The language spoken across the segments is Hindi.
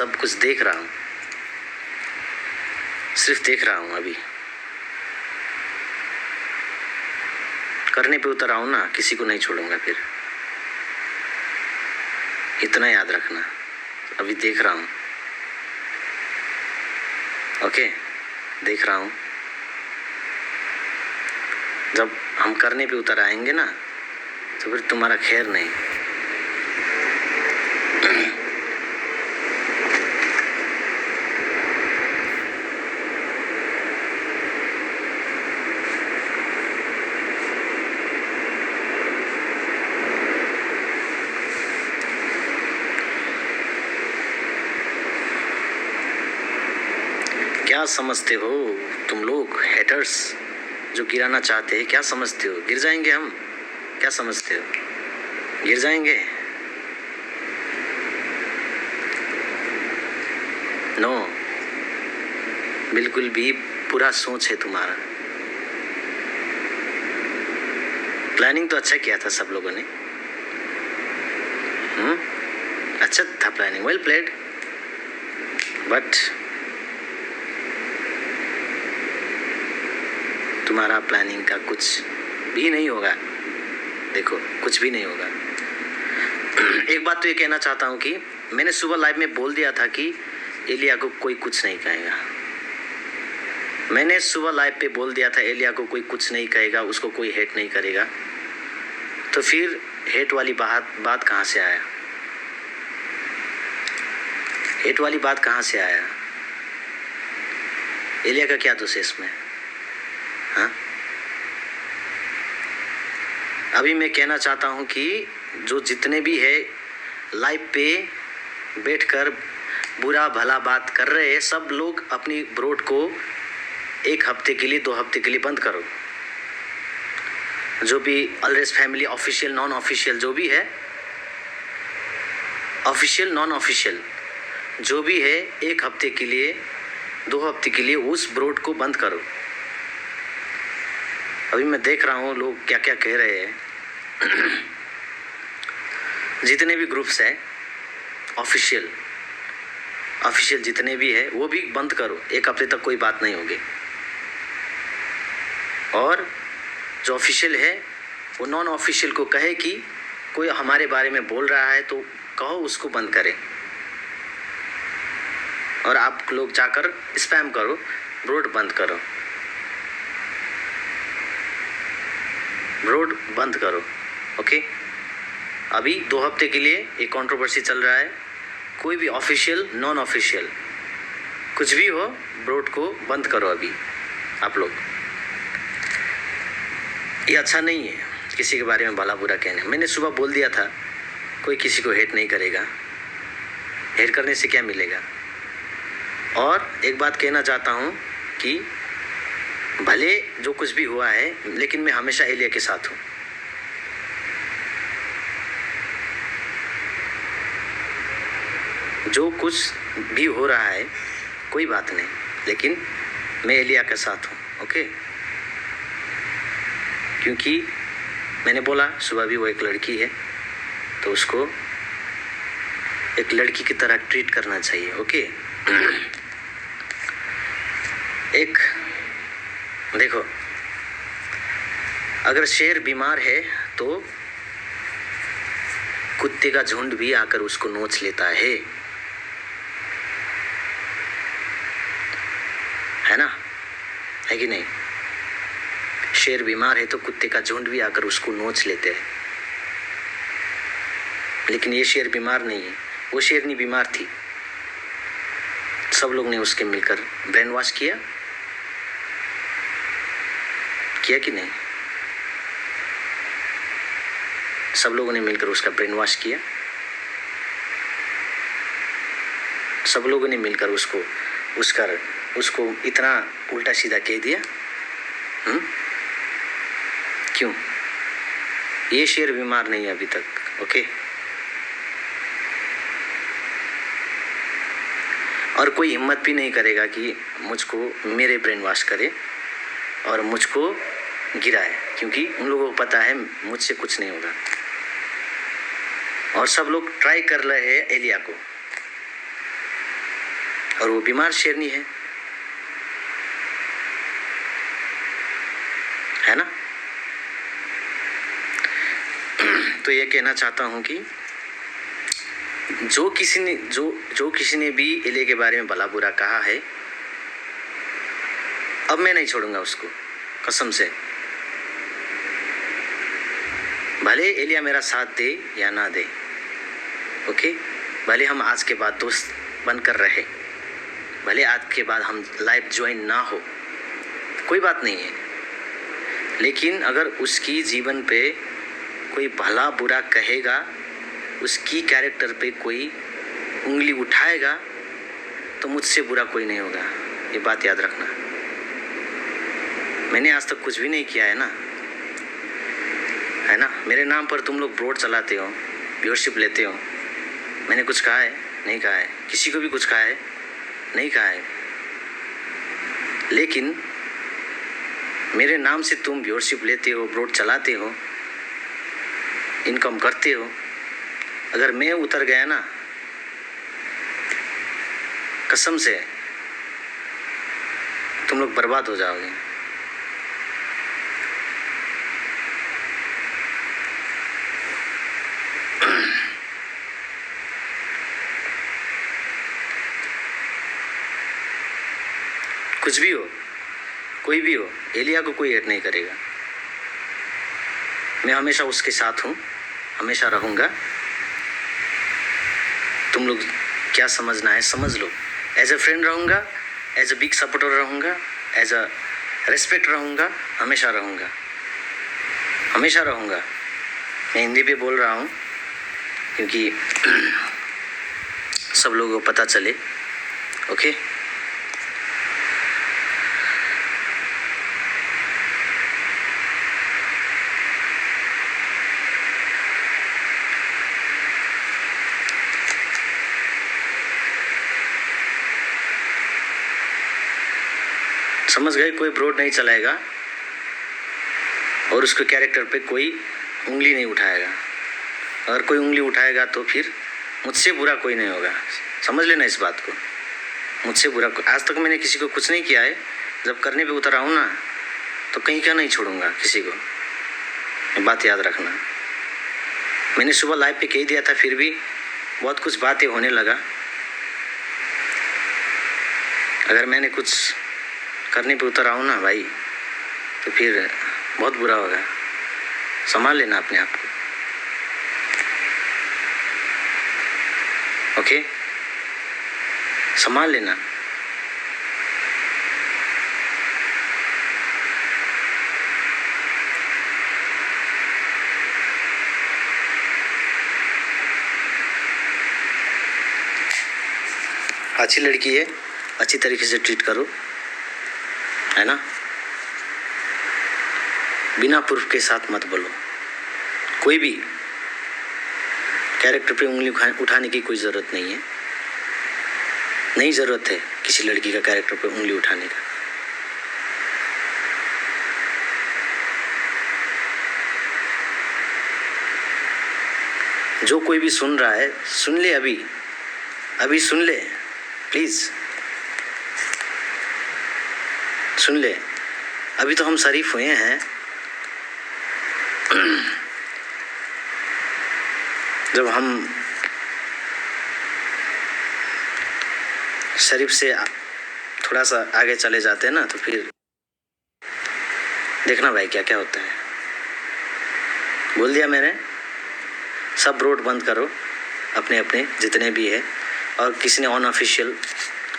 सब कुछ देख रहा हूँ, सिर्फ देख रहा हूँ। अभी करने पे उतर आऊँ ना, किसी को नहीं छोड़ूंगा फिर, इतना याद रखना। अभी देख रहा हूँ, ओके, देख रहा हूँ। जब हम करने पे उतर आएंगे ना, तो फिर तुम्हारा खैर नहीं। क्या समझते हो तुम लोग हेटर्स जो गिराना चाहते हैं? क्या समझते हो गिर जाएंगे हम? क्या समझते हो गिर जाएंगे? नो, बिल्कुल भी पूरा सोच है तुम्हारा। प्लानिंग तो अच्छा किया था सब लोगों ने। अच्छा था प्लानिंग, वेल प्लेड, बट तुम्हारा प्लानिंग का कुछ भी नहीं होगा। देखो, कुछ भी नहीं होगा। एक बात तो ये कहना चाहता हूँ कि मैंने सुबह लाइव में बोल दिया था कि एलिया को कोई कुछ नहीं कहेगा। मैंने सुबह लाइव पे बोल दिया था एलिया को कोई कुछ नहीं कहेगा, उसको कोई हेट नहीं करेगा। तो फिर हेट वाली बात कहाँ से आया? हेट वाली बात कहाँ से आया? एलिया का क्या दोष है इसमें? हाँ, अभी मैं कहना चाहता हूँ कि जो जितने भी है लाइव पे बैठकर बुरा भला बात कर रहे हैं, सब लोग अपनी ब्रोड को 1 हफ्ते के लिए, 2 हफ्ते के लिए बंद करो। जो भी अलरेस फैमिली ऑफिशियल, नॉन ऑफिशियल, जो भी है, ऑफिशियल नॉन ऑफिशियल जो भी है, 1 हफ्ते के लिए, 2 हफ्ते के लिए उस ब्रोड को बंद करो। अभी मैं देख रहा हूँ लोग क्या क्या कह रहे हैं। जितने भी ग्रुप्स हैं ऑफिशियल जितने भी है, वो भी बंद करो। 1 हफ्ते तक कोई बात नहीं होगी। और जो ऑफिशियल है वो नॉन ऑफिशियल को कहे कि कोई हमारे बारे में बोल रहा है तो कहो उसको बंद करें। और आप लोग जाकर स्पैम करो, ब्रोड बंद करो, ब्रोड बंद करो, ओके। अभी 2 हफ्ते के लिए एक कंट्रोवर्सी चल रहा है। कोई भी ऑफिशियल, नॉन ऑफिशियल, कुछ भी हो, ब्रोड को बंद करो अभी आप लोग। ये अच्छा नहीं है किसी के बारे में भला बुरा कहना। मैंने सुबह बोल दिया था कोई किसी को हेट नहीं करेगा। हेट करने से क्या मिलेगा? और एक बात कहना चाहता हूँ कि भले जो कुछ भी हुआ है, लेकिन मैं हमेशा एलिया के साथ हूँ। जो कुछ भी हो रहा है कोई बात नहीं, लेकिन मैं एलिया के साथ हूँ, ओके। क्योंकि मैंने बोला सुबह भी वो एक लड़की है, तो उसको एक लड़की की तरह ट्रीट करना चाहिए, ओके। एक देखो, अगर शेर बीमार है तो कुत्ते का झुंड भी आकर उसको नोच लेता है ना? है कि नहीं? शेर बीमार है तो कुत्ते का झुंड भी आकर उसको नोच लेते हैं। लेकिन ये शेर बीमार नहीं है, वो शेरनी बीमार थी। सब लोग ने उसके मिलकर ब्रेन वॉश किया कि नहीं? सब लोगों ने मिलकर उसका ब्रेन वॉश किया। सब लोगों ने मिलकर उसको इतना उल्टा सीधा कह दिया। क्यों? ये शेर बीमार नहीं है अभी तक, ओके। और कोई हिम्मत भी नहीं करेगा कि मुझको मेरे ब्रेन वॉश करे और मुझको गिराए, क्योंकि उन लोगों को पता है मुझसे कुछ नहीं होगा। और सब लोग ट्राई कर रहे हैं एलिया को, और वो बीमार शेरनी है ना। तो ये कहना चाहता हूँ कि जो किसी ने भी एलिया के बारे में भला बुरा कहा है, अब मैं नहीं छोड़ूंगा उसको, कसम से। भले एलिया मेरा साथ दे या ना दे, ओके, भले हम आज के बाद दोस्त बनकर रहे, भले आज के बाद हम लाइफ ज्वाइन ना हो, कोई बात नहीं है, लेकिन अगर उसकी जीवन पे कोई भला बुरा कहेगा, उसकी कैरेक्टर पे कोई उंगली उठाएगा, तो मुझसे बुरा कोई नहीं होगा, ये बात याद रखना। मैंने आज तक कुछ भी नहीं किया है ना। मेरे नाम पर तुम लोग ब्रॉड चलाते हो, व्यूअरशिप लेते हो। मैंने कुछ कहा है? नहीं कहा है। किसी को भी कुछ कहा है? नहीं कहा है। लेकिन मेरे नाम से तुम व्यूअरशिप लेते हो, ब्रॉड चलाते हो, इनकम करते हो। अगर मैं उतर गया ना, कसम से तुम लोग बर्बाद हो जाओगे। कुछ भी हो, कोई भी हो, एलिया को कोई ऐड नहीं करेगा। मैं हमेशा उसके साथ हूँ, हमेशा रहूँगा। तुम लोग क्या समझना है समझ लो। एज ए फ्रेंड रहूँगा, एज ए बिग सपोर्टर रहूँगा, एज अ रेस्पेक्ट रहूँगा, हमेशा रहूँगा, हमेशा रहूँगा। मैं हिंदी पे बोल रहा हूँ क्योंकि सब लोगों को पता चले, ओके। समझ गए? कोई ब्रॉड नहीं चलाएगा और उसके कैरेक्टर पे कोई उंगली नहीं उठाएगा। अगर कोई उंगली उठाएगा तो फिर मुझसे बुरा कोई नहीं होगा, समझ लेना इस बात को। मुझसे बुरा आज तक मैंने किसी को कुछ नहीं किया है। जब करने पे उतर आऊँ ना, तो कहीं का नहीं छोड़ूंगा किसी को, ये बात याद रखना। मैंने सुबह लाइव पे कह दिया था, फिर भी बहुत कुछ बातें होने लगा। अगर मैंने कुछ करने पे उतर आऊँ ना भाई, तो फिर बहुत बुरा होगा। संभाल लेना अपने आप को, ओके, संभाल लेना। अच्छी लड़की है, अच्छी तरीके से ट्रीट करो, है ना। बिना प्रूफ के साथ मत बोलो। कोई भी कैरेक्टर पे उंगली उठाने की कोई ज़रूरत नहीं है। नहीं ज़रूरत है किसी लड़की का कैरेक्टर पे उंगली उठाने का। जो कोई भी सुन रहा है, सुन ले, अभी सुन ले, प्लीज़ सुन ले। अभी तो हम शरीफ हुए हैं। जब हम शरीफ से थोड़ा सा आगे चले जाते हैं ना, तो फिर देखना भाई क्या क्या होता है। बोल दिया मैंने, सब ब्रॉड बंद करो अपने अपने जितने भी है। और किसी ने अनऑफिशियल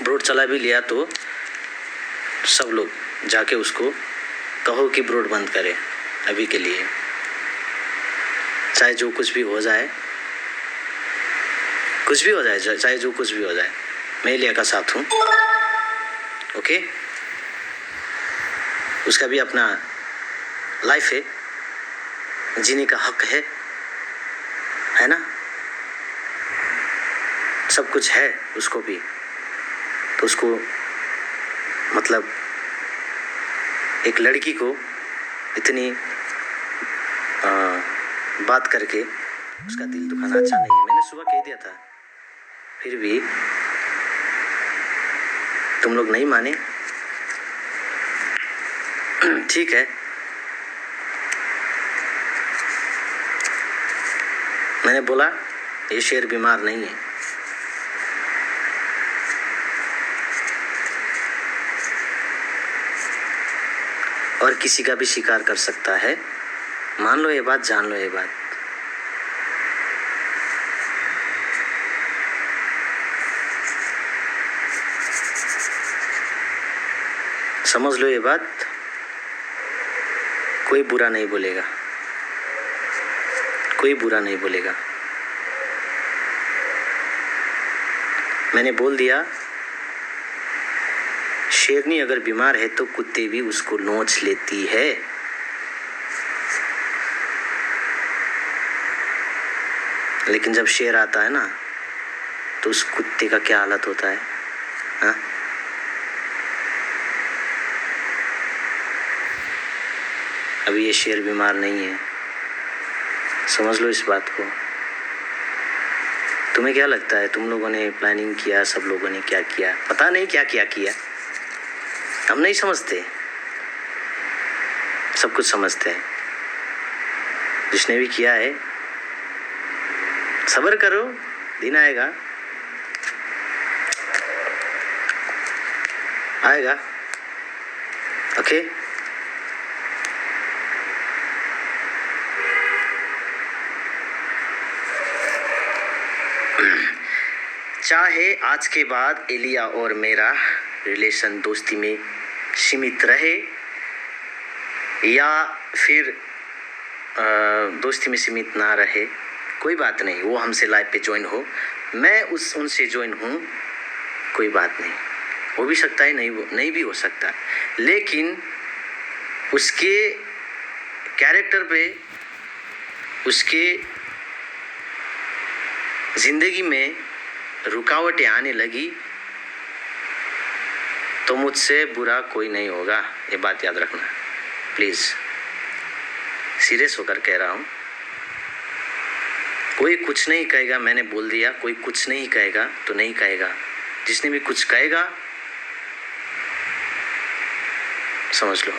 ब्रॉड चला भी लिया तो सब लोग जाके उसको कहो कि ब्रॉड बंद करे अभी के लिए, चाहे जो कुछ भी हो जाए, कुछ भी हो जाए, चाहे जो कुछ भी हो जाए, मैं एलिया का साथ हूँ, ओके। उसका भी अपना लाइफ है, जीने का हक है ना। सब कुछ है उसको भी, तो उसको मतलब एक लड़की को इतनी बात करके उसका दिल दुखाना अच्छा नहीं है। मैंने सुबह कह दिया था, फिर भी तुम लोग नहीं माने, ठीक है। मैंने बोला ये शेर बीमार नहीं है। और किसी का भी शिकार कर सकता है। मान लो ये बात, जान लो ये बात। समझ लो ये बात। कोई बुरा नहीं बोलेगा, कोई बुरा नहीं बोलेगा। मैंने बोल दिया शेरनी अगर बीमार है तो कुत्ते भी उसको नोच लेती है। लेकिन जब शेर आता है ना तो उस कुत्ते का क्या हालत होता है, हाँ? अभी ये शेर बीमार नहीं है, समझ लो इस बात को। तुम्हें क्या लगता है तुम लोगों ने प्लानिंग किया, सब लोगों ने क्या किया, पता नहीं क्या क्या किया। हम नहीं समझते, सब कुछ समझते हैं। जिसने भी किया है सब्र करो, दिन आएगा, आएगा। ओके चाहे आज के बाद एलिया और मेरा रिलेशन दोस्ती में सीमित रहे या फिर दोस्ती में सीमित ना रहे, कोई बात नहीं। वो हमसे लाइव पे ज्वाइन हो, मैं उनसे ज्वाइन हूँ, कोई बात नहीं। हो भी सकता है, नहीं भी हो सकता, लेकिन उसके कैरेक्टर पे, उसके ज़िंदगी में रुकावटें आने लगी तो मुझसे बुरा कोई नहीं होगा। ये बात याद रखना प्लीज़, सीरियस होकर कह रहा हूँ। कोई कुछ नहीं कहेगा, मैंने बोल दिया, कोई कुछ नहीं कहेगा तो नहीं कहेगा। जिसने भी कुछ कहेगा समझ लो।